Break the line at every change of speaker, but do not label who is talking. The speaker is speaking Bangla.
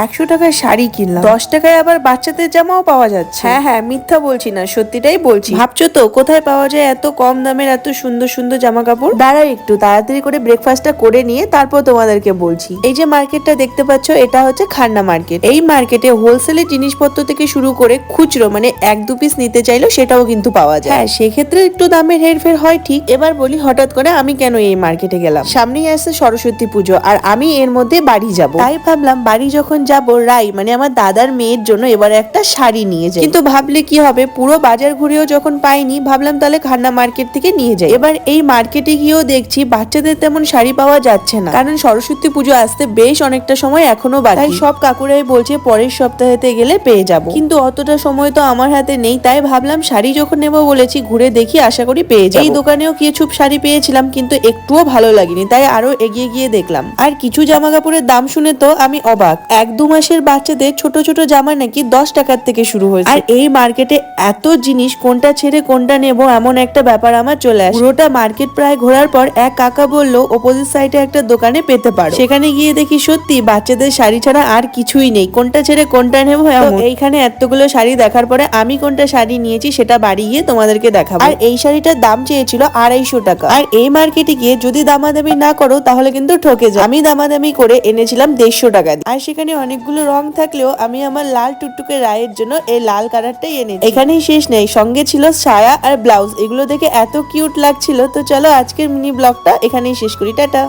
100 টাকার শাড়ি কিনলাম, 10 টাকায় আবার বাচ্চাদের জামাও পাওয়া যাচ্ছে। হ্যাঁ হ্যাঁ, মিথ্যা বলছি না, সত্যিটাই বলছি। ভাবছো তো কোথায় পাওয়া যায় এত কম দামের এত সুন্দর সুন্দর জামা কাপড়? দাঁড়াও একটু তাড়াতাড়ি করে ব্রেকফাস্টটা করে নিয়ে তারপর তোমাদেরকে বলছি। এই যে মার্কেটটা দেখতে পাচ্ছ, এটা হচ্ছে খান্না মার্কেট। এই মার্কেটে হোলসেলের জিনিসপত্র থেকে শুরু করে খুচরো মানে 1-2 পিস নিতে চাইলেও সেটাও কিন্তু পাওয়া যায়। হ্যাঁ, সেক্ষেত্রে একটু দামের হেরফের হয় ঠিক। এবার বলি, হঠাৎ করে আমি কেন এই মার্কেটে গেলাম? সামনেই আসছে সরস্বতী পুজো আর আমি এর মধ্যে বাড়ি যাব, তাই ভাবলাম বাড়ি যখন যাব রাই মানে আমার দাদার মেয়ের জন্য এবার একটা শাড়ি নিয়ে যাই। কিন্তু ভাবলে কি হবে, পুরো বাজার ঘুরেও যখন পাইনি, ভাবলাম তাহলে খান্না মার্কেট থেকে নিয়ে যাই। এবার এই মার্কেটে গিয়েও দেখছি বাচ্চাদের তেমন শাড়ি পাওয়া যাচ্ছে না, কারণ সরস্বতী পুজো আসতে বেশ অনেকটা সময় এখনো বাকি। তাই সব কাকুরাই বলছে পরের সপ্তাহেতে গেলে পেয়ে যাব, কিন্তু অতটা সময় তো আমার হাতে নেই। তাই ভাবলাম শাড়ি যখন নেবো বলেছি, ঘুরে দেখি, আশা করি পেয়ে যাবো। এই দোকানেও কিছু শাড়ি পেয়েছিলাম, কিন্তু একটুও ভালো লাগেনি, তাই আরো এগিয়ে গিয়ে দেখলাম। আর কিছু জামা কাপড়ের দাম শুনে তো আমি অবাক। 1-2 মাসের বাচ্চাদের ছোট ছোট জামা নাকি 10 টাকার থেকে শুরু হয়েছে। আর এই মার্কেটে এত জিনিস, কোনটা ছেড়ে কোনটা নেবো এমন একটা ব্যাপার আমার চলে আসে। পুরোটা মার্কেট প্রায় ঘোরার পর এক কাকা বললো অপোজিট সাইডে একটা দোকানে পেতে পারো। সেখানে গিয়ে দেখি সত্যি বাচ্চাদের শাড়ি ছাড়া আর কিছুই নেই, কোনটা ছেড়ে কোনটা নেবো এমন। এইখানে এতগুলো শাড়ি দেখার পরে আমি কোনটা শাড়ি নিয়েছি সেটা বাড়ি গিয়ে তোমাদেরকে দেখাবো। আর এই শাড়িটার দাম চেয়েছিল 250 টাকা। আর এই মার্কেটে গিয়ে যদি দামাদামি না করো তাহলে কিন্তু ঠকে যাও। আমি দামাদামি করে এনেছিলাম 150 টাকা দিয়ে। আর সেখানে অনেকগুলো রং থাকলেও আমি আমার লাল টুকটুকে রায়ের জন্য এই লাল কালারটাই এনেছি। এখানেই শেষ নেই, সঙ্গে ছিল সায়া আর ব্লাউজ। এগুলো দেখে এত কিউট লাগছিল। তো চলো আজকের মিনি ব্লগটা এখানেই শেষ করি, টাটা।